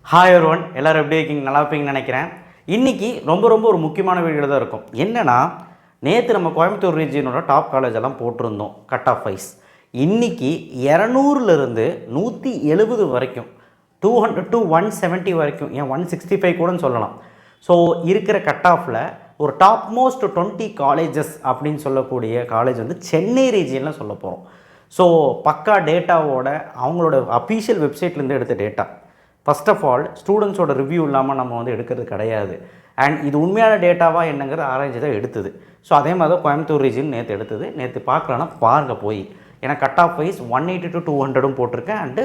Hi everyone, எல்லோரும் எப்படி இருக்கீங்க? நல்லா இருப்பீங்கன்னு நினைக்கிறேன். இன்றைக்கி ரொம்ப ஒரு முக்கியமான வீடியோ தான் இருக்கும். என்னென்னா, நேற்று நம்ம கோயம்புத்தூர் ரீஜியனோட டாப் காலேஜ் எல்லாம் போட்டிருந்தோம் கட் ஆஃப் வைஸ். இன்றைக்கி 200லேருந்து 170 வரைக்கும், 200 to 170 வரைக்கும், ஏன் 165 கூட சொல்லலாம். ஸோ இருக்கிற கட் ஆஃபில் ஒரு டாப் மோஸ்ட் 20 காலேஜஸ் அப்படின்னு சொல்லக்கூடிய காலேஜ் வந்து சென்னை ரீஜியனில் சொல்ல போகிறோம். ஸோ பக்கா டேட்டாவோட அவங்களோட அஃபீஷியல் வெப்சைட்லேருந்து எடுத்த டேட்டா. ஃபஸ்ட் ஆஃப் ஆல் ஸ்டூடெண்ட்ஸோட ரிவ்யூ இல்லாமல் நம்ம வந்து எடுக்கிறது கிடையாது. அண்ட் இது உண்மையான டேட்டாவாக என்னங்கிறது ஆராய்ச்சி தான் எடுத்தது. ஸோ அதே மாதிரி தான் கோயம்புத்தூர் ரீஜன் நேற்று எடுத்தது. நேற்று பார்க்கலன்னா பாருங்கள் போய். ஏன்னா கட் ஆஃப் வைஸ் 180 to 200 போட்டிருக்கேன். அண்டு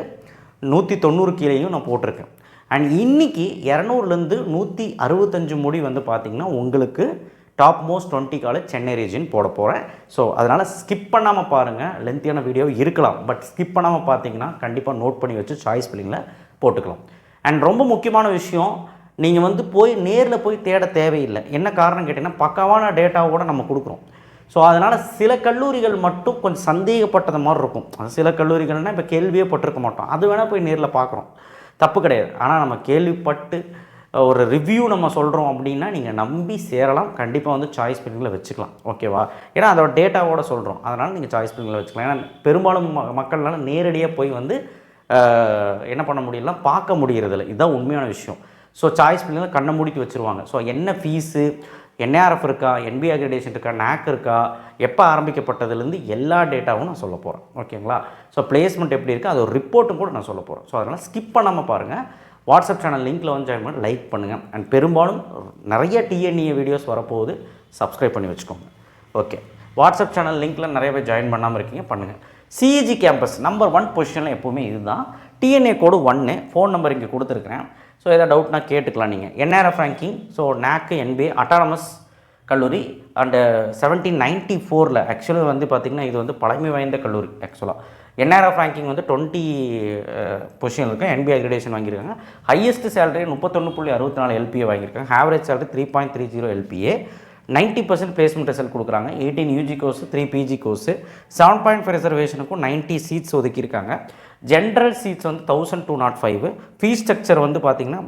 190 கீழேயும் நான் போட்டிருக்கேன். அண்ட் இன்றைக்கி 200லேருந்து 165 முடி வந்து பார்த்திங்கன்னா உங்களுக்கு top most 20 college Chennai region போட போகிறேன். ஸோ அதனால் ஸ்கிப் பண்ணாமல் பாருங்கள். லென்த்தியான வீடியோ இருக்கலாம், பட் ஸ்கிப் பண்ணாமல் பார்த்தீங்கன்னா கண்டிப்பாக நோட் பண்ணி வச்சு சாய்ஸ் பில்லிங்கில் போட்டுக்கலாம். அண்ட் ரொம்ப முக்கியமான விஷயம், நீங்கள் வந்து நேரில் போய் தேட தேவையில்லை. என்ன காரணம் கேட்டிங்கன்னா, பக்காவான டேட்டாவோடு நம்ம கொடுக்குறோம். ஸோ அதனால் சில கல்லூரிகள் மட்டும் கொஞ்சம் சந்தேகப்பட்டது மாதிரி இருக்கும். சில கல்லூரிகள்னால் இப்போ கேள்வியே பட்டிருக்க மாட்டோம். அது வேணால் போய் நேரில் பார்க்குறோம், தப்பு கிடையாது. ஆனால் நம்ம கேள்விப்பட்டு ஒரு ரிவ்யூ நம்ம சொல்கிறோம் அப்படின்னா நீங்கள் நம்பி சேரலாம். கண்டிப்பாக வந்து சாய்ஸ் பில்லிங்கில் வச்சுக்கலாம், ஓகேவா? ஏன்னா அதோட டேட்டாவோட சொல்கிறோம், அதனால் நீங்கள் சாய்ஸ் பில்லிங்கில் வச்சுக்கலாம். ஏன்னா பெரும்பாலும் மக்கள்னால நேரடியாக போய் வந்து என்ன பண்ண முடியலாம், பார்க்க முடிகிறதில்ல. இதுதான் உண்மையான விஷயம். ஸோ சாய்ஸ் பில்லிங்கில் கண்ணை மூடிட்டு வச்சுருவாங்க. ஸோ என்ன ஃபீஸு, என்ஆர்எஃப் இருக்கா, என்பி அக்ரிடேஷன் இருக்கா, நாக் இருக்கா, எப்போ ஆரம்பிக்கப்பட்டதுலேருந்து எல்லா டேட்டாவும் நான் சொல்ல போகிறேன், ஓகேங்களா? ஸோ பிளேஸ்மெண்ட் எப்படி இருக்குது, அது ஒரு ரிப்போர்ட்டும் கூட நான் சொல்ல போகிறேன். ஸோ அதனால் ஸ்கிப் பண்ணாமல் பாருங்கள். வாட்ஸ்அப் சேனல் லிங்க்கில் வந்து ஜாயின் பண்ணி லைக் பண்ணுங்கள். அண்ட் பெரும்பாலும் நிறைய டிஎன்இஏ வீடியோஸ் வரப்போகுது, சப்ஸ்கிரைப் பண்ணி வச்சுக்கோங்க. ஓகே, வாட்ஸ்அப் சேனல் லிங்க்கில் நிறைய பேர் ஜாயின் பண்ணாமல் இருக்கீங்க, பண்ணுங்கள். சிஇஜி கேம்பஸ் நம்பர் 1 பொசிஷனில் எப்போவுமே இதுதான். டிஎன்ஏ கோடு 1, ஃபோன் நம்பர் இங்கே கொடுத்துருக்குறேன். ஸோ எதாவது டவுட்னா கேட்டுக்கலாம் நீங்கள். என்ஆர்எஃப் ரேங்கிங், ஸோ நாக்கு, என்பிஏ, அட்டானமஸ் கல்லூரி. அண்டு 1794 ஆக்சுவலாக வந்து பார்த்திங்கன்னா இது வந்து பழமை வாய்ந்த கல்லூரி. ஆக்சுவலாக என்ஆர்எஃப் ரேங்கிங் வந்து 20 பொசிஷன் இருக்குது. என்பிஏ அக்ரிடேஷன் வாங்கியிருக்காங்க. ஹையஸ்ட் சேலரி 31.64 எல்பிஏ வாங்கியிருக்காங்க. Average salary 3.30 LPA. 90% placement result கொடுக்குறாங்க. 18 யூஜி கோர்ஸ், 3 பிஜி கோர்ஸு. 7.5 ரிசர்வேஷனுக்கும் 90 சீட்ஸ் ஒதுக்கியிருக்காங்க. ஜென்ரல் சீட்ஸ் வந்து 1205. ஃபீஸ் ஸ்ட்ரக்சர் வந்து பார்த்திங்கன்னா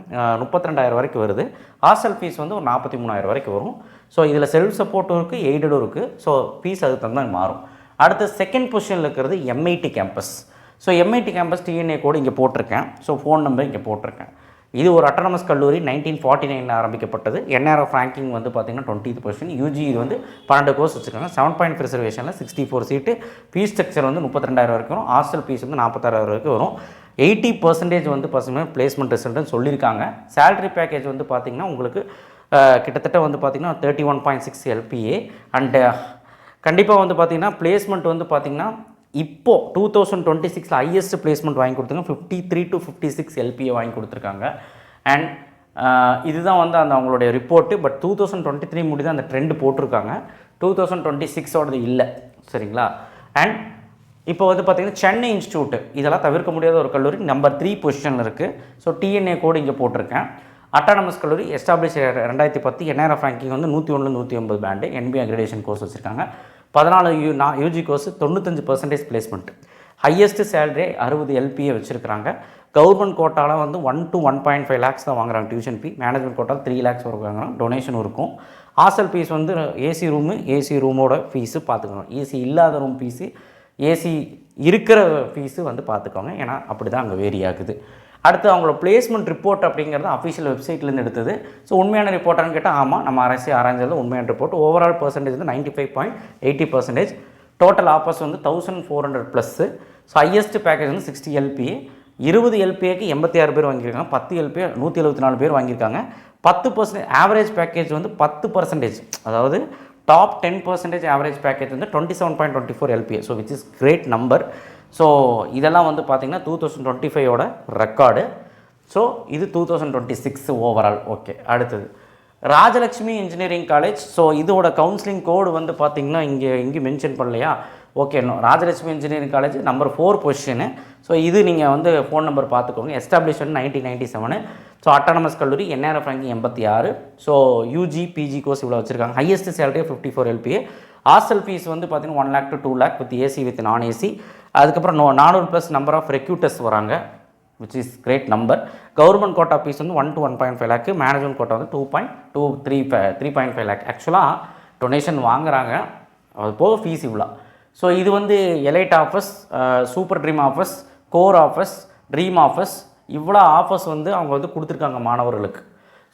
32,000 வரைக்கும் வருது. ஹாஸ்டல் ஃபீஸ் வந்து ஒரு 43,000 வரைக்கும் வரும். ஸோ இதில் செல்ஃப் சப்போர்ட்டும் இருக்குது, எய்டடும் இருக்குது. ஸோ ஃபீஸ் அதுக்கு தகுந்த மாறும். அடுத்து செகண்ட் பொசிஷனில் இருக்கிறது MIT campus. So MIT campus TNEA code இங்கே போட்டிருக்கேன். ஸோ ஃபோன் நம்பர் இங்கே போட்டிருக்கேன். இது ஒரு அட்டானமஸ் கல்லூரி, 1949 ஆரம்பிக்கப்பட்டது. என்ஆர்எஃப் ரேங்கிங் வந்து பார்த்திங்கன்னா 20th பொசிஷன். யூஜி இது வந்து 12 கோர்ஸ் வச்சுருக்காங்க. 7.5 ரிசர்வேஷனில் 64 சீட்டு. ஃபீஸ் ஸ்ட்ரக்சர் வந்து 32,000 வரைக்கும் வரும். ஹாஸ்டல் ஃபீஸ் வந்து 46,000 வரைக்கும் வரும். 80% வந்து பர்சன்ட் பிளேஸ்மெண்ட் ரிசல்ட்னு சொல்லியிருக்காங்க. சேலரி பேக்கேஜ் வந்து பார்த்திங்கன்னா உங்களுக்கு கிட்டத்தட்ட வந்து பார்த்திங்கன்னா 31.6 எல்பிஏ. அண்டு கண்டிப்பாக வந்து பார்த்திங்கன்னா பிளேஸ்மெண்ட் வந்து பார்த்திங்கன்னா இப்போது 2026 ஹையஸ்ட் பிளேஸ்மெண்ட் வாங்கி கொடுத்துருங்க. 53 to 56 எல்பிஏ வாங்கி கொடுத்துருக்காங்க. அண்ட் இதுதான் வந்து அந்த அவங்களுடைய ரிப்போர்ட்டு. பட் 2023 முடி தான் அந்த ட்ரெண்டு போட்டிருக்காங்க. 2026ஓடது இல்லை, சரிங்களா? அண்ட் இப்போ வந்து பார்த்திங்கன்னா சென்னை இன்ஸ்டியூட், இதெல்லாம் தவிர்க்க முடியாத ஒரு கல்லூரி, நம்பர் 3 பொசிஷனில் இருக்குது. ஸோ டிஎன்ஏ கோடு இங்கே போட்டிருக்கேன். அட்டானமஸ் கல்லூரி, எஸ்டாப்ளிஷ் 2010. என்ஆர்எஃப் ரேங்கிங் வந்து 101-180 பேண்டு. என்பி அக்ரிடேஷன் கோர்ஸ் வச்சுருக்காங்க. 14 UG course, 95% placement. Highest salary 60 LPA வச்சுருக்காங்க. கவர்மெண்ட் கோட்டாவில் வந்து 1 to 1.5 லேக்ஸ் தான் வாங்குறாங்க டியூஷன் ஃபீ. மேனேஜ்மெண்ட் கோட்டால் 3 லேக்ஸ் வாங்குறாங்க. டொனேஷன் இருக்கும். ஹாஸ்டல் ஃபீஸ் வந்து ஏசி ரூமோட ஃபீஸு பார்த்துக்கோங்க. ஏசி இல்லாத ரூம் ஃபீஸு, ஏசி இருக்கிற ஃபீஸு வந்து பார்த்துக்கோங்க. ஏன்னா அப்படி தான் அங்கே வேரி ஆகுது. அடுத்து அவங்களோட பிளேஸ்மெண்ட் ரிப்போர்ட் அப்படிங்கிறது அஃபிஷியல் வெப்சைட்லேருந்து எடுத்தது. ஸோ உண்மையான ரிப்போர்ட்டானு கேட்டால் ஆமாம், நம்ம ஆராய்ஞ்சது உண்மையான ரிப்போர்ட். ஓவரால் பர்சன்டேஜ் வந்து 95.80%. டோட்டல் ஆஃபர்ஸ் வந்து 1400+. ஸோ ஹையஸ்ட் பேக்கேஜ் வந்து 60 எல்பிஏ. 20 எல்பிஏக்கு 86 பேர் வாங்கியிருக்காங்க. 10 எல்பிஏ 174 பேர் வாங்கியிருக்காங்க. 10% ஆவரேஜ் பேக்கேஜ் வந்து 10%. அதாவது டாப் 10% ஆவரேஜ் பேக்கேஜ் வந்து 27.24 LPA. So which is great number. So இதெல்லாம் வந்து பார்த்திங்கன்னா 2025ஓட ரெக்கார்டு. ஸோ இது 2026 ஓவரால். ஓகே, அடுத்தது ராஜலக்ஷ்மி இன்ஜினியரிங் காலேஜ். ஸோ இதோட கவுன்சிலிங் கோடு வந்து பார்த்திங்கன்னா இங்கே மென்ஷன் பண்ணலையா? Okay, Rajalakshmi engineering college number 4 position. So இது நீங்கள் வந்து ஃபோன் நம்பர் பார்த்துக்கோங்க. எஸ்டாப்ளிஷ்மெண்ட் 1997. ஸோ அட்டானமஸ் கல்லூரி, NRF ranking 86. So UG PG course இவ்வளோ வச்சுருக்காங்க. Highest salary 54 LPA. Hostel fees வந்து பார்த்திங்கன்னா 1 lakh to 2 lakh with AC with non AC. அதுக்கப்புறம் 400+ நம்பர் ஆஃப் ரெக்யூட்டர்ஸ் வராங்க. Which is great number. Government quota fees வந்து 1 to 1.5 lakh, management quota வந்து 3.5 லேக். ஆக்சுவலாக donation வாங்குறாங்க, அது போக ஃபீஸ் இவ்வளோ. ஸோ இது வந்து elite offers, super dream offers, core offers, dream offers, இவ்வளோ ஆஃபர்ஸ் வந்து அவங்க வந்து கொடுத்துருக்காங்க மாணவர்களுக்கு.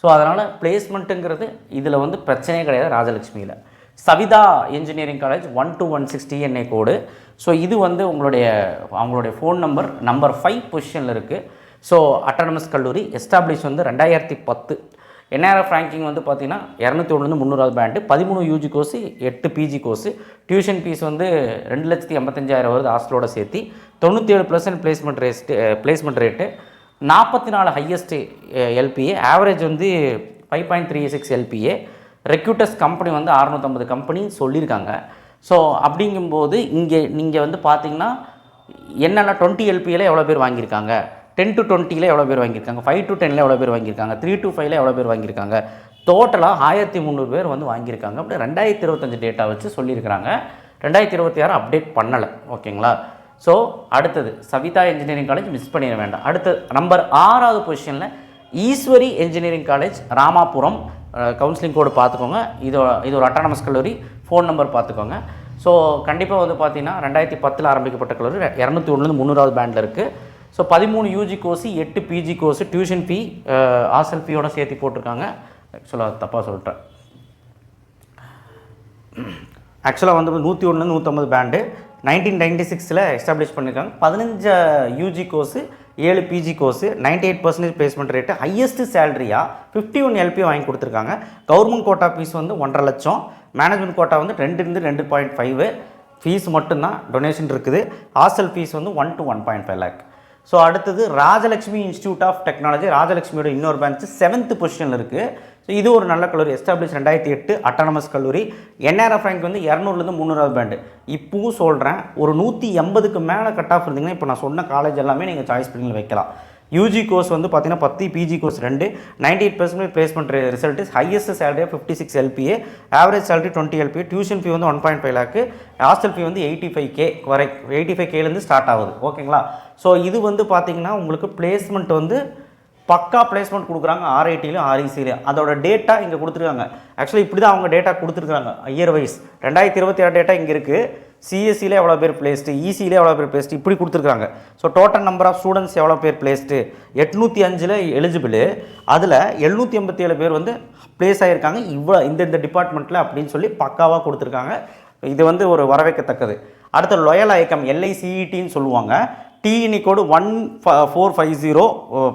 ஸோ அதனால் பிளேஸ்மெண்ட்டுங்கிறது இதில் வந்து பிரச்சனையே கிடையாது ராஜலட்சுமியில். Saveetha engineering college 1 to 160 NI code. So இது வந்து அவங்களுடைய ஃபோன் நம்பர் 5 பொசிஷனில் இருக்குது. ஸோ அட்டானமஸ் கல்லூரி எஸ்டாப்ளிஷ் வந்து 2010. என்ஆர்எஃப் ரேங்கிங் வந்து பார்த்திங்கன்னா 201 300 band, 13 UG course, 8 PG course. Tuition fees வந்து 2,85,000 வருது ஹாஸ்டலோட சேர்த்து. 97% placement rate, 44 highest LPA, average வந்து 5.36 எல்பிஏ. ரெக்ரூட்டர்ஸ் கம்பெனி வந்து 650 கம்பெனி சொல்லியிருக்காங்க. ஸோ அப்படிங்கும்போது இங்கே நீங்கள் வந்து பார்த்தீங்கன்னா என்னென்ன 20 எல்பியில் எவ்வளோ பேர் வாங்கியிருக்காங்க, 10 to 20 எவ்வளோ பேர் வாங்கியிருக்காங்க, 5 to 10 எவ்வளோ பேர் வாங்கியிருக்காங்க, 3 to 5 எவ்வளோ பேர் வாங்கியிருக்காங்க, டோட்டலாக 1300 பேர் வந்து வாங்கியிருக்காங்க. அப்படி 2025 டேட்டா வச்சு சொல்லியிருக்கிறாங்க. 2026 அப்டேட் பண்ணலை. ஓகேங்களா? ஸோ அடுத்தது சவிதா இன்ஜினியரிங் காலேஜ் மிஸ் பண்ணிட வேண்டாம். அடுத்து நம்பர் 6வது பொசிஷனில் Eswari engineering college Ramapuram. Counselling கோடு பார்த்துக்கோங்க. இது ஒரு அட்டானமஸ் கல்லூரி. ஃபோன் நம்பர் பார்த்துக்கோங்க. ஸோ கண்டிப்பாக வந்து பார்த்தீங்கன்னா 2010 ஆரம்பிக்கப்பட்ட கல்லூரி, 201 300 பேண்டில் இருக்குது. So 13 UG course, 8 PG course, tuition fee hostel ஃபீயோட சேர்த்து போட்டிருக்காங்க. ஆக்சுவலாக தப்பாக சொல்லிட்டேன். ஆக்சுவலாக வந்து 101 150 பேண்டு 1996 எஸ்டாப்ளிஷ் பண்ணியிருக்காங்க. 15 UG course, 7 PG course, 98% placement rate, highest சேலரியாக 51 எல்பி வாங்கி கொடுத்துருக்காங்க. கவர்மெண்ட் கோட்டா ஃபீஸ் வந்து 1.5 லட்சம், மேனேஜ்மெண்ட் கோட்டா வந்து 2.5 ஃபீஸ் மட்டும்தான், டொனேஷன் இருக்குது. ஹாஸ்டல் ஃபீஸ் வந்து 1 to 1.5 லேக். ஸோ அடுத்தது ராஜலட்சுமி இன்ஸ்டியூட் ஆஃப் டெக்னாலஜி. ராஜலட்சுமியோட இன்னொரு பிரான்ச்சு 7th பொசிஷனில் இருக்குது. ஸோ இது ஒரு நல்ல கல்லூரி, எஸ்டாப்ளிஷ் 2008, அட்டானமஸ் கல்லூரி. என்ஆர்எஃப் ரேங்க் வந்து 200 300 பேண்டு. இப்போவும் சொல்கிறேன், ஒரு 180க்கு மேலே கட் ஆஃப் இருந்தீங்கன்னா இப்போ நான் சொன்ன காலேஜ் எல்லாமே நீங்கள் சாய்ஸ் பண்ணி வைக்கலாம். யூஜி கோர்ஸ் வந்து பார்த்தீங்கன்னா 10, PG course 2, 98% placement result, highest salary 56 LPA, average salary 20 LPA, tuition fee வந்து 1.5 லேக்கு, ஹாஸ்டல் ஃபீ வந்து 85K வரை, 85Kலேருந்து ஸ்டார்ட் ஆகுது. ஓகேங்களா? ஸோ இது வந்து பார்த்தீங்கன்னா உங்களுக்கு பிளேஸ்மெண்ட் வந்து பக்கா பிளேஸ்மெண்ட் கொடுக்குறாங்க. RITலையும் RECலையும் அதோட டேட்டா இங்கே கொடுத்துருக்காங்க. ஆக்சுவலி இப்படி தான் அவங்க டேட்டா கொடுத்துருக்காங்க இயர் வைஸ். 2026 டேட்டா இங்கே இருக்குது. சிஎஸ்சியில் எவ்வளோ பேர் பிளேஸ்டு, இசியில் எவ்வளோ பேர் பிளேஸ்டு, இப்படி கொடுத்துருக்காங்க. So total number of students எவ்வளோ பேர் பிளேஸ்டு, 805 எலிஜிபிள், அதில் 787 பேர் வந்து பிளேஸ் ஆகியிருக்காங்க இந்த டிபார்ட்மெண்ட்டில் அப்படின்னு சொல்லி பக்காவாக கொடுத்துருக்காங்க. இது வந்து ஒரு வரவேற்கத்தக்கது. அடுத்த லோயல் ஐக்கம் LICETன்னு சொல்லுவாங்க. டிஇனி கோடு 1450.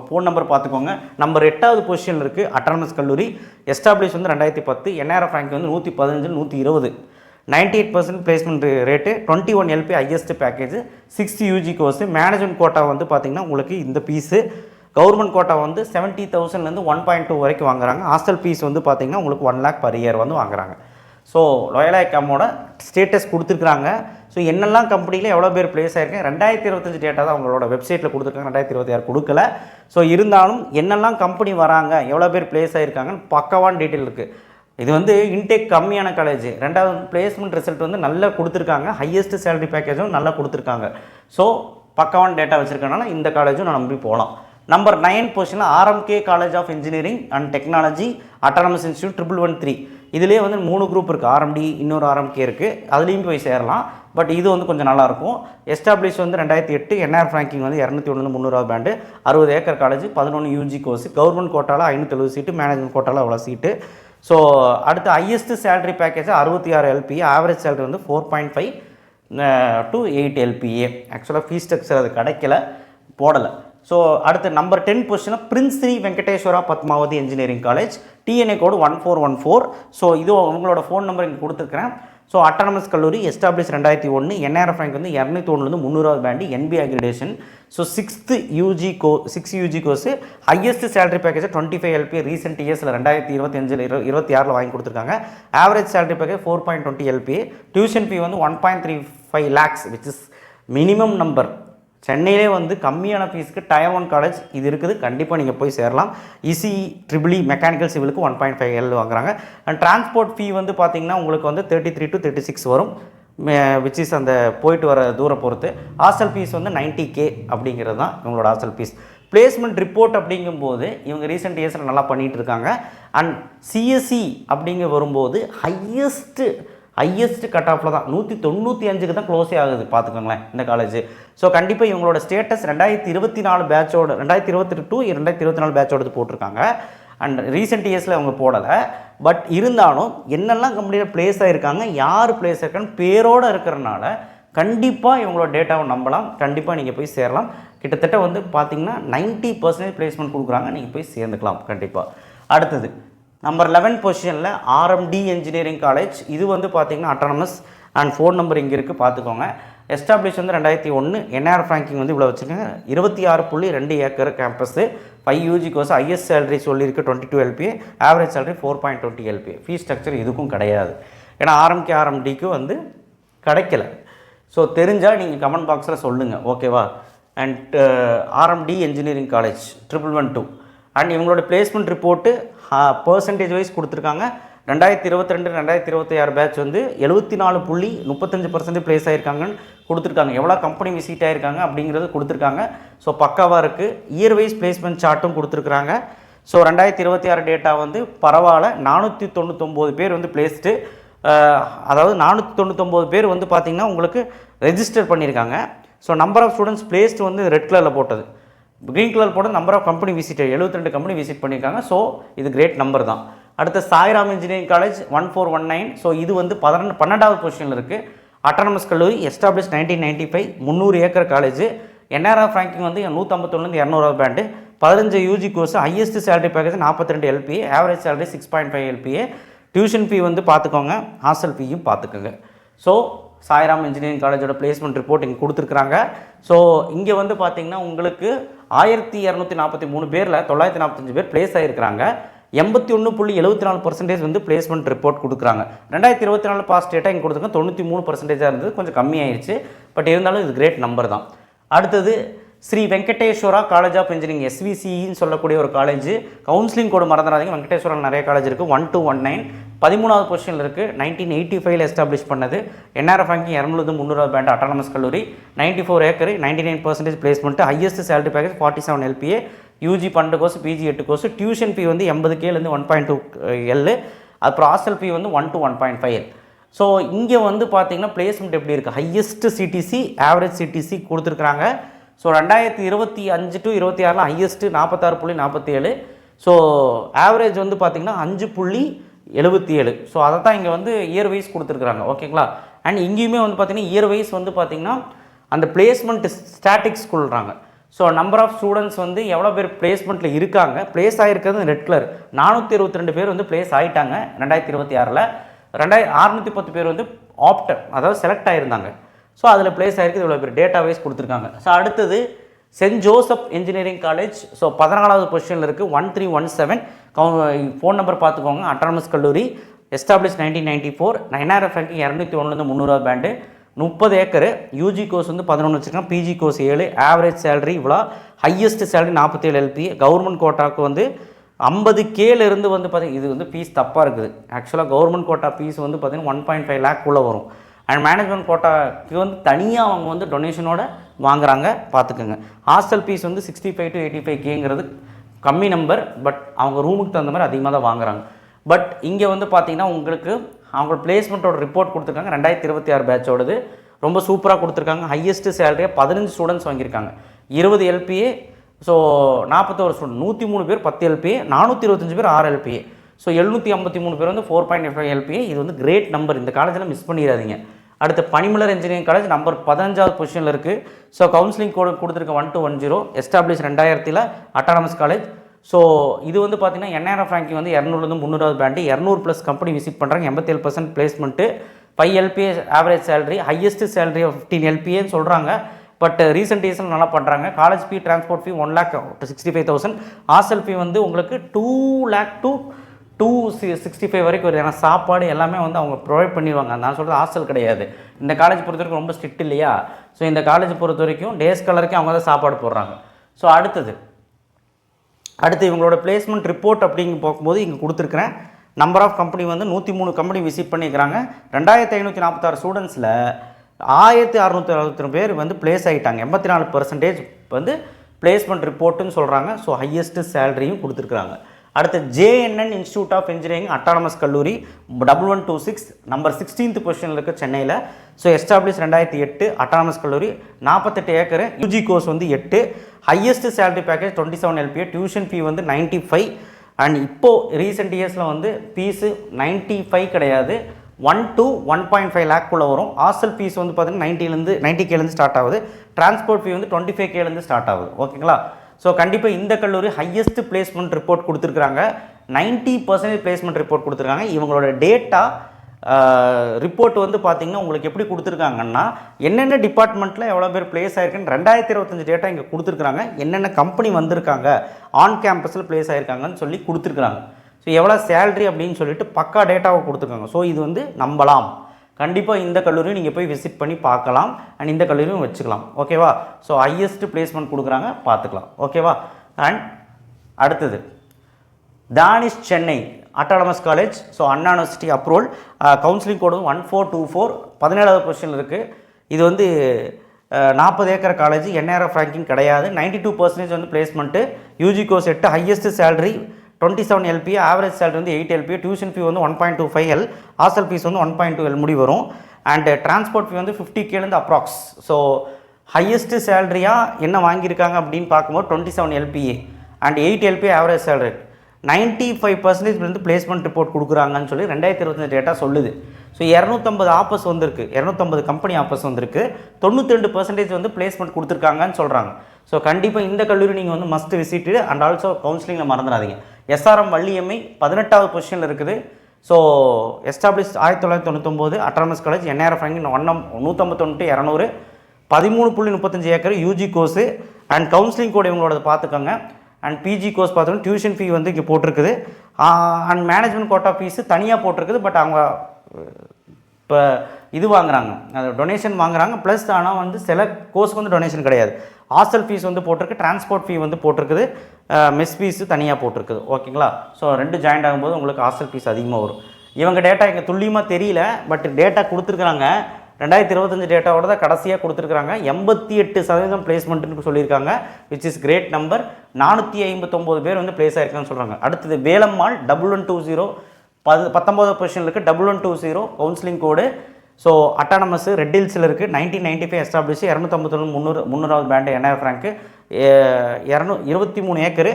ஃபோன் நம்பர் பார்த்துக்கோங்க. நம்பர் 8வது பொசிஷனில் இருக்குது. அட்டானமஸ் கல்லூரி, எஸ்டாப்ளிஷ் வந்து 2010. என்ஆர்எஃப் ரேங்க் வந்து 115 120, 98% placement rate, 21 LP highest package, 60 UG course. Management quota வந்து பார்த்திங்கன்னா உங்களுக்கு இந்த ஃபீஸு. கவர்மெண்ட் கோட்டா வந்து 70,000லேருந்து 1.2 வரைக்கும் வாங்குறாங்க. ஹாஸ்டல் ஃபீஸ் வந்து பார்த்திங்கன்னா உங்களுக்கு 1 லேக் பர் இயர் வந்து வாங்குறாங்க. ஸோ லோயல் ஐக்காமோட ஸ்டேட்டஸ் கொடுத்துருக்குறாங்க. ஸோ என்னெல்லாம் கம்பெனியில் எவ்வளோ பேர் பிளேஸ் ஆகிருக்கேன் 2025 டேட்டா தான் அவங்களோட வெப்சைட்டில் கொடுத்துருக்காங்க. 2026 கொடுக்கல. ஸோ இருந்தாலும் என்னெல்லாம் கம்பெனி வராங்க, எவ்வளோ பேர் பிளேஸ் ஆகிருக்காங்கன்னு பக்காவான டீட்டெயில் இருக்குது. இது வந்து இன்டேக் கம்மியான காலேஜ். ரெண்டாவது வந்து பிளேஸ்மெண்ட் ரிசல்ட் வந்து நல்லா கொடுத்துருக்காங்க. ஹையஸ்ட் சேலரி பேக்கேஜும் நல்லா கொடுத்துருக்காங்க. ஸோ பக்காவான டேட்டா வச்சுருக்கனால இந்த காலேஜும் நான் நம்பி போகலாம். நம்பர் 9 பொசிஷனில் RMK college of engineering and technology, autonomous institute 1113. இதிலே வந்து 3 குரூப் இருக்குது. RMD, இன்னொரு RMK இருக்குது. அதுலேயும் போய் சேரலாம். பட் இது வந்து கொஞ்சம் நல்லாயிருக்கும். எஸ்டாப்ளிஷ் வந்து 2008. என்ஆர்எஃப் ரேங்கிங் வந்து 201 300 band, 60 acre college, 11 UG course. Government கோட்டாவில் 570 சீட்டு, மேனேஜ்மெண்ட் கோட்டாவில் அவ்வளோ சீட்டு. ஸோ அடுத்து highest salary package 66 LPA, average salary வந்து 4.5 to 8 எல்பிஏ. ஆக்சுவலாக ஃபீஸ் ஸ்ட்ரக்சர் அது கிடைக்கல, போடலை. ஸோ அடுத்து நம்பர் 10 பொசிஷனில் prince Sri Venkateswara Padmavathi engineering college, TNEA code 1414. So இது உங்களோட ஃபோன் நம்பர் இங்கே கொடுத்துருக்குறேன். ஸோ அட்டானமஸ் கல்லூரி, எஸ்டாப்ளிஷ் 2001. என்ஆர்எஃப் ரேங்க் வந்து 201 300 pant, NB accreditation. So 6 UG course, highest salary package 25 LP, recent இயர்ஸில் 2025 26 வாங்கி கொடுத்துருக்காங்க. Average salary package 4.20 LP, tuition fee வந்து 1.35 lakhs, which is minimum number. சென்னையிலே வந்து கம்மியான ஃபீஸ்க்கு டயர் 1 காலேஜ் இது இருக்குது. கண்டிப்பாக நீங்கள் போய் சேரலாம். இசி ட்ரிபிளி மெக்கானிக்கல் சிவிலுக்கு 1.5 L வாங்குறாங்க. அண்ட் டிரான்ஸ்போர்ட் ஃபீ வந்து பார்த்திங்கன்னா உங்களுக்கு வந்து 33 to 36 வரும், விச் இஸ் அந்த போயிட்டு வர தூரம் பொறுத்து. ஹாஸ்டல் ஃபீஸ் வந்து 90K அப்படிங்கிறது தான் இவங்களோட ஹாஸ்டல் ஃபீஸ். பிளேஸ்மெண்ட் ரிப்போர்ட் அப்படிங்கும்போது இவங்க ரீசெண்ட் இயர்ஸில் நல்லா பண்ணிகிட்டு இருக்காங்க. அண்ட் சிஎஸ்சி அப்படிங்க வரும்போது ஹையஸ்ட் கட் ஆஃபில் தான் 195க்கு தான் க்ளோஸே ஆகுது பார்த்துக்கோங்களேன் இந்த காலேஜ். ஸோ கண்டிப்பாக இவங்களோட ஸ்டேட்டஸ் 2024 பேட்சோட 2022 2024 பேட்சோடது போட்டிருக்காங்க. அண்ட் ரீசெண்ட் இயர்ஸில் அவங்க போடலை. பட் இருந்தாலும் என்னெல்லாம் கம்பெனியில் ப்ளேஸ் ஆகிருக்காங்க, யார் ப்ளேஸ் ஆயிருக்கான்னு பேரோடு இருக்கிறனால கண்டிப்பாக இவங்களோட டேட்டாவை நம்பலாம். கண்டிப்பாக நீங்கள் போய் சேரலாம். கிட்டத்தட்ட வந்து பார்த்திங்கன்னா 90% பிளேஸ்மெண்ட் கொடுக்குறாங்க. நீங்கள் போய் சேர்ந்துக்கலாம் கண்டிப்பாக. அடுத்தது நம்பர் 11 பொசிஷனில் ஆர்எம்டி இன்ஜினியரிங் காலேஜ். இது வந்து பார்த்திங்கன்னா அட்டானமஸ் அண்ட் ஃபோன் நம்பர் இங்கே இருக்குது பார்த்துக்கோங்க. எஸ்டாப்ளிஷ் வந்து 2001. என்ஆர்எஃப் ரேங்கிங் வந்து இவ்வளோ வச்சுருக்கேன். 26.2 acre campus. 5 UG course. Highest salary சொல்லியிருக்கு 22 LPA. Average salary 4.20 LPA. Fees structure இதுக்கும் கிடையாது. ஏன்னா ஆர்எம்டிக்கு வந்து கிடைக்கல. ஸோ தெரிஞ்சால் நீங்கள் கமெண்ட் பாக்ஸில் சொல்லுங்கள், ஓகேவா. And RMT engineering college 1112. And இவங்களோட பிளேஸ்மெண்ட் ரிப்போர்ட்டு பர்சன்டேஜ் வைஸ் கொடுத்துருக்காங்க. 2022 2026 பேட்ச் வந்து 74.35% பிளேஸ் ஆகிருக்காங்கன்னு கொடுத்துருக்காங்க. எவ்வளோ கம்பெனி விசிட் ஆகிருக்காங்க அப்படிங்கிறது கொடுத்துருக்காங்க. ஸோ பக்காவாக இருக்குது. இயர் வைஸ் பிளேஸ்மெண்ட் சார்ட்டும் கொடுத்துருக்குறாங்க. ஸோ 2026 டேட்டா வந்து பரவாயில்ல. 499 பேர் வந்து பிளேஸ்டு, அதாவது 499 பேர் வந்து பார்த்திங்கன்னா உங்களுக்கு ரெஜிஸ்டர் பண்ணியிருக்காங்க. So number of students placed வந்து ரெட் கலரில் போட்டது, க்ரீன் கலர் போட்டது number of company visit 72 company visit பண்ணியிருக்காங்க. ஸோ இது கிரேட் நம்பர் தான். அடுத்த சாய்ராம் இன்ஜினியரிங் காலேஜ் 1419. ஸோ இது வந்து 12வது பொசிஷனில் இருக்குது. அட்டானமஸ் கல்லூரி. Establish 1995. 300 acre college. NRF ranking வந்து 151 200 band. 15 UG course. Highest salary package 42 LPA. Average salary 6.5 LPA. Tuition fee வந்து பார்த்துக்கோங்க, ஹாஸ்டல் ஃபீயும் பார்த்துக்கோங்க. ஸோ சாய்ராம் இன்ஜினியரிங் காலேஜோட பிளேஸ்மெண்ட் ரிப்போர்ட் இங்கே கொடுத்துருக்குறாங்க. ஸோ இங்கே வந்து பார்த்திங்கன்னா உங்களுக்கு 1243 பேரில் 945 பேர் பிளேஸ் ஆகிருக்கிறாங்க. 81.74% வந்து பிளேஸ்மெண்ட் ரிப்போர்ட் கொடுக்குறாங்க. 2024 பாஸ் டேட்டா இங்கே கொடுத்துருக்கோம். 93% இருந்தது, கொஞ்சம் கம்மியாயிருச்சு. பட் இருந்தாலும் இது கிரேட் நம்பர் தான். அடுத்தது Sri Venkateswara college of engineering SVCன்னு சொல்லக்கூடிய ஒரு காலேஜ். கவுன்சிலிங் கோடு மறந்துடாதீங்க. வெங்கடேஸ்வரா நிறைய காலேஜ் இருக்குது. 1219. 13வது பொசிஷனில் இருக்குது. 1985 எஸ்டாப்ளிஷ் பண்ணது. NRF ranking 200 pant. அட்டானமஸ் கல்லூரி. 94 acre. 99% placement. Highest salary package 47 LPA. UG 12 course, PG 8 course. Tuition fee வந்து 80Kலேருந்து 1.2 L. அப்புறம் ஹாஸ்டல் ஃபீ வந்து 1 to 1.5 L. ஸோ இங்கே வந்து பார்த்திங்கன்னா பிளேஸ்மெண்ட் எப்படி இருக்குது, ஹையஸ்ட் CTC, ஆவரேஜ் CTC கொடுத்துருக்குறாங்க. So 2025 to 26 highest 46.47. So average வந்து பார்த்திங்கன்னா 5.77. ஸோ அதை தான் இங்கே வந்து இயர் வைஸ் கொடுத்துருக்குறாங்க, ஓகேங்களா. அண்ட் இங்கேயுமே வந்து பார்த்திங்கன்னா இயர் வைஸ் வந்து பார்த்திங்கன்னா அந்த பிளேஸ்மெண்ட் ஸ்டாட்டிக்ஸ் சொல்கிறாங்க. ஸோ நம்பர் ஆஃப் ஸ்டூடெண்ட்ஸ் வந்து எவ்வளோ பேர் பிளேஸ்மெண்ட்டில் இருக்காங்க, பிளேஸ் ஆகிருக்கிறது ரெட் கலர். 422 பேர் வந்து பிளேஸ் ஆகிட்டாங்க 2026. 610 பேர் வந்து ஆப்டர், அதாவது செலக்ட் ஆகிருந்தாங்க. ஸோ அதில் பிளேஸ் ஆகிருக்கு. இவ்வளோ பேர் டேட்டா வைஸ் கொடுத்துருக்காங்க. ஸோ அடுத்தது saint Joseph engineering college. So 14வது பொசிஷனில் இருக்குது. 1317. ஃபோன் நம்பர் பார்த்துக்கோங்க. அட்டானமஸ் கல்லூரி. Establish 1994. NRF ranking 201 300 band. 30 acre. UG course வந்து 11 வச்சுருக்காங்க. PG course 7. ஆவரேஜ் சேலரி இவ்வளோ. Highest salary 47 LPA. கவர்மெண்ட் கோட்டாவுக்கு வந்து 50Kலேருந்து வந்து பார்த்திங்கன்னா இது வந்து ஃபீஸ் தப்பாக இருக்குது. ஆக்சுவலாக கவர்மெண்ட் கோட்டா ஃபீஸ் வந்து பார்த்திங்கன்னா 1.5 lakh வரும். அண்ட் மேனேஜ்மெண்ட் கோட்டாக்கு வந்து தனியாக அவங்க வந்து டொனேஷனோட வாங்குறாங்க, பார்த்துக்கோங்க. ஹாஸ்டல் ஃபீஸ் வந்து 65 to 85Kங்கிறது கம்மி நம்பர். பட் அவங்க ரூமுக்கு தகுந்த மாதிரி அதிகமாக தான் வாங்குறாங்க. பட் இங்கே வந்து பார்த்திங்கன்னா உங்களுக்கு அவங்க பிளேஸ்மெண்ட்டோட ரிப்போர்ட் கொடுத்துருக்காங்க. 2026 பேட்சோடது ரொம்ப சூப்பராக கொடுத்துருக்காங்க. ஹையஸ்ட்டு சேலரியாக 15 ஸ்டூடெண்ட்ஸ் வாங்கியிருக்காங்க. 20 LPA. So 41 student. 103 பேர் 10 LPA. 425 பேர் 6 LPA. ஸோ 753 பேர் வந்து 4.5 LPA. இது வந்து கிரேட் நம்பர். இந்த காலேஜில் மிஸ் பண்ணிடாதீங்க. அடுத்து பனிமலர் இன்ஜினியரிங் காலேஜ் நம்பர் 15வது பொசிஷனில் இருக்குது. ஸோ கவுன்சிலிங் கோடு கொடுத்துருக்க 1210. Establish 2000 autonomous college. ஸோ இது வந்து பார்த்திங்கன்னா என்ஆர்எஃப் ரேங்கிங் வந்து 200லேருந்து 300 பேண்டு. 200+ கம்பெனி விசிட் பண்ணுறாங்க. 87% placement. 5 LPA average salary. Highest salary 15 LPAன்னு சொல்கிறாங்க. பட் ரீசெண்ட் இயர்ஸில் நல்லா பண்ணுறாங்க. காலேஜ் ஃபீ, டிரான்ஸ்போர்ட் ஃபீ 1,65,000. ஹாஸ்டல் ஃபீ வந்து உங்களுக்கு 2 lakh to 265 வரைக்கும் வருது. ஏன்னா சாப்பாடு எல்லாமே வந்து அவங்க ப்ரொவைட் பண்ணிடுவாங்க. நான் சொல்கிறது ஹாஸ்டல் கிடையாது. இந்த காலேஜ் பொறுத்த வரைக்கும் ரொம்ப ஸ்ட்ரிக்ட் இல்லையா. ஸோ இந்த காலேஜ் பொறுத்த வரைக்கும் டேஸ் கலருக்கு அவங்க தான் சாப்பாடு போடுறாங்க. ஸோ அடுத்து இவங்களோட பிளேஸ்மெண்ட் ரிப்போர்ட் அப்படிங்க பார்க்கும்போது இங்கே கொடுத்துருக்குறேன். நம்பர் ஆஃப் கம்பெனி வந்து 103 கம்பெனி விசிட் பண்ணிக்கிறாங்க. 2546 ஸ்டூடெண்ட்ஸில் 1662 பேர் வந்து பிளேஸ் ஆகிட்டாங்க. 84% வந்து பிளேஸ்மெண்ட் ரிப்போர்ட்டுன்னு சொல்கிறாங்க. ஸோ ஹையஸ்ட்டு சேலரியும் கொடுத்துருக்குறாங்க. அடுத்து JNN institute of engineering autonomous கல்லூரி 1126 நம்பர் 16th பொசிஷனில் இருக்குது சென்னையில். ஸோ எஸ்டாப்ளிஷ் 2008 அட்டானமஸ் கல்லூரி 48 ஏக்கர், யூஜி கோர்ஸ் வந்து 8, highest salary package 27 LPA, tuition fee வந்து 95. அண்ட் இப்போது ரீசெண்ட் இயர்ஸில் வந்து ஃபீஸு 95 கிடையாது, 1 to 1.5 லேக்குள்ளே வரும். ஹாஸ்டல் ஃபீஸ் வந்து பார்த்தீங்கன்னா 90Kலேருந்து ஸ்டார்ட் ஆகுது. டிரான்ஸ்போர்ட் ஃபீ வந்து 25Kலேருந்து ஸ்டார்ட் ஆகுது. ஓகேங்களா? ஸோ கண்டிப்பாக இந்த கல்லூரி ஹையஸ்ட் பிளேஸ்மெண்ட் ரிப்போர்ட் கொடுத்துருக்குறாங்க. 90% பிளேஸ்மெண்ட் ரிப்போர்ட் கொடுத்துருக்காங்க. இவங்களோட டேட்டா ரிப்போர்ட் வந்து பார்த்திங்கன்னா உங்களுக்கு எப்படி கொடுத்துருக்காங்கன்னா என்னென்ன டிபார்ட்மெண்ட்டில் எவ்வளோ பேர் பிளேஸ் ஆகிருக்குன்னு 2025 டேட்டா இங்கே கொடுத்துருக்குறாங்க. என்னென்ன கம்பெனி வந்திருக்காங்க, ஆன் கேம்பஸில் பிளேஸ் ஆகிருக்காங்கன்னு சொல்லி கொடுத்துருக்குறாங்க. ஸோ எவ்வளோ சேலரி அப்படின்னு சொல்லிட்டு பக்கா டேட்டாவை கொடுத்துருக்காங்க. ஸோ இது வந்து நம்பலாம். கண்டிப்பாக இந்த கல்லூரியும் நீங்கள் போய் விசிட் பண்ணி பார்க்கலாம். அண்ட் இந்த கல்லூரியும் வச்சுக்கலாம். ஓகேவா? ஸோ ஹையஸ்ட் பிளேஸ்மெண்ட் கொடுக்குறாங்க, பார்த்துக்கலாம். ஓகேவா? அண்ட் அடுத்தது Dhanish Chennai autonomous college. So Anna university approval, counselling code 1424, 17வது பொசிஷனில் இருக்குது. இது வந்து 40 ஏக்கர் காலேஜ், NRF ரேங்கிங் கிடையாது. 92% வந்து placement, UG course 8, highest salary 27 LPA, average salary வந்து 8 LPA, டியூஷன் ஃபீ வந்து 1.25 L, ஹாஸ்டல் ஃபீஸ் வந்து 1.2 L முடி வரும். அண்ட் டிரான்ஸ்போர்ட் ஃபீ வந்து 50Kலேருந்து அப்ராக்ஸ். ஸோ ஹையஸ்ட்டு சேலரியாக என்ன வாங்கியிருக்காங்க அப்படின்னு பார்க்கும்போது 27 LPA and 8 LPA average salary. 95% வந்து பிளேஸ்மெண்ட் ரிப்போர்ட் கொடுக்குறாங்கன்னு சொல்லி 2025 டேட்டா சொல்லுது. ஸோ 250 ஆஃபர்ஸ் வந்திருக்கு, 250 கம்பெனி ஆஃபர்ஸ் வந்திருக்கு, 92% வந்து பிளேஸ்மெண்ட் கொடுத்துருக்காங்கன்னு சொல்கிறாங்க. ஸோ கண்டிப்பாக இந்த கல்லூரி நீங்கள் வந்து மஸ்ட் விசிட்டு. அண்ட் ஆல்சோ கவுன்சிலிங்கில் மறந்துடாதீங்க. SRM வள்ளியம்மை 18வது பொசிஷனில் இருக்குது. So establish 1999, autonomous college, NRF ranking 151 200, 13.35 acre, UG course. And counselling கோடு இவங்களோட பார்த்துக்கோங்க. அண்ட் பிஜி கோர்ஸ் பார்த்தோன்னா டியூஷன் ஃபீ வந்து இங்கே போட்டிருக்குது. அண்ட் மேனேஜ்மெண்ட் கோட்டா ஃபீஸு தனியாக போட்டிருக்குது. பட் அவங்க இப்போ இது வாங்குறாங்க, அது டொனேஷன் வாங்குறாங்க. ப்ளஸ் ஆனால் வந்து சில கோர்ஸ்க்கு வந்து டொனேஷன் கிடையாது. ஹாஸ்டல் ஃபீஸ் வந்து போட்டிருக்கு, டிரான்ஸ்போர்ட் ஃபீ வந்து போட்டிருக்குது, மெஸ் ஃபீஸு தனியாக போட்டிருக்குது. ஓகேங்களா? ஸோ 2 ஜாயிண்ட் ஆகும்போது உங்களுக்கு ஹாஸ்டல் ஃபீஸ் அதிகமாக வரும். இவங்க டேட்டா இங்கே துல்லியமாக தெரியல, பட் டேட்டா கொடுத்துருக்குறாங்க. 2025 டேட்டாவோட தான் கடைசியாக கொடுத்துருக்குறாங்க. 88% பிளேஸ்மெண்ட்டுன்னு சொல்லியிருக்காங்க, விச் இஸ் கிரேட் நம்பர். 459 பேர் வந்து பிளேஸ் ஆகிருக்காங்கன்னு சொல்கிறாங்க. அடுத்தது வேலம்மாள் 1120, 19வது பொசிஷனில் இருக்குது, 1120 counselling code. So autonomous red ஹில்ஸில் இருக்குது, 1995 எஸ்டாப்ளிஷ், 259 300வது band, NRF rank, 23 acre,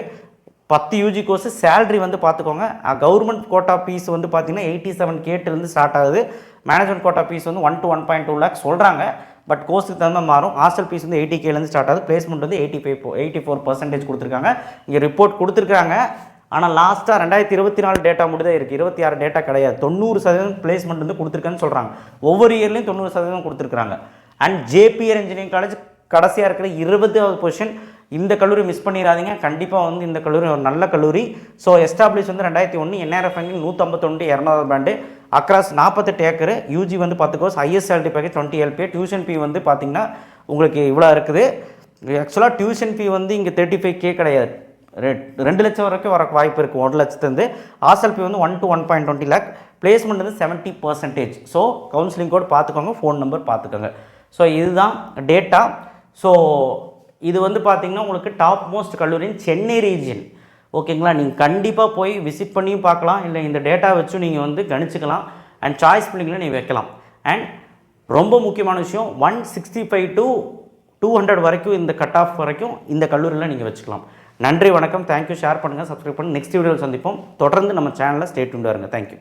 10 UG course. Salary வந்து பார்த்துக்கோங்க. கவர்மெண்ட் கோட்டா ஃபீஸ் வந்து பார்த்தீங்கன்னா 87K ஸ்டார்ட் ஆகுது. மேனேஜ்மெண்ட் கோட்டா ஃபீஸ் வந்து 1 to 1.2 லேக்ஸ் சொல்கிறாங்க. பட் கோர்ஸுக்கு தகுந்த மாறும். ஹாஸ்டல் ஃபீஸ் வந்து 80Kலேருந்து ஸ்டார்ட் ஆகுது. பிளேஸ்மெண்ட் வந்து 84% கொடுத்துருக்காங்க. இங்கே ரிப்போர்ட் கொடுத்துருக்காங்க. ஆனால் லாஸ்ட்டாக 2024 டேட்டா மட்டும் தான் இருக்குது, 26 டேட்டா கிடையாது. 90% பிளேஸ்மெண்ட் வந்து கொடுத்துருக்கான்னு சொல்கிறாங்க. ஒவ்வொரு இயர்லேயும் 90% கொடுத்துருக்காங்க. அண்ட் JPR இன்ஜினியரிங் காலேஜ் கடைசியாக இருக்கிற 20வது பொசிஷன். இந்த கல்லூரி மிஸ் பண்ணிடாதீங்க. கண்டிப்பாக வந்து இந்த கல்லூரி ஒரு நல்ல கல்லூரி. ஸோ எஸ்டாப்ளிஷ் வந்து 2001, NRF ரேங்கிங் 151 200வது பேண்டு, அக்ராஸ் 48 ஏக்கர், யூஜி வந்து 10 course, highest salary package 20 LPA, tuition fee வந்து பார்த்திங்கன்னா உங்களுக்கு இவ்வளோ இருக்குது. ஆக்சுவலாக டியூஷன் ஃபீ வந்து இங்கே 35K கிடையாது, 2 லட்சம் வரைக்கும் வர வாய்ப்பு இருக்குது, 1 லட்சத்துலேருந்து. ஹாஸ்டல் ஃபீ வந்து 1 to 1.20 லேக், பிளேஸ்மெண்ட் வந்து 70%. ஸோ கவுன்சிலிங் கோட் பார்த்துக்கோங்க, ஃபோன் நம்பர் பார்த்துக்கோங்க. ஸோ இதுதான் டேட்டா. ஸோ இது வந்து பார்த்திங்கன்னா உங்களுக்கு டாப் மோஸ்ட் கல்லூரியின் சென்னை ரீஜியன். ஓகேங்களா? நீங்கள் கண்டிப்பாக போய் விசிட் பண்ணியும் பார்க்கலாம், இல்லை இந்த டேட்டா வச்சும் நீங்கள் வந்து கணிச்சிக்கலாம். அண்ட் சாய்ஸ் பிள்ளைங்களை நீங்கள் வைக்கலாம். அண்ட் ரொம்ப முக்கியமான விஷயம், 165 to 200 வரைக்கும் இந்த கட் ஆஃப் வரைக்கும் இந்த கல்லூரியில் நீங்கள் வச்சுக்கலாம். நன்றி, வணக்கம், தேங்க்யூ. ஷேர் பண்ணுங்கள், சப்ஸ்கிரைப் பண்ணுங்கள். நெக்ஸ்ட் வீடியோவில் சந்திப்போம். தொடர்ந்து நம்ம சேனலில் ஸ்டே டியூன்டாக இருங்க. தேங்க்யூ.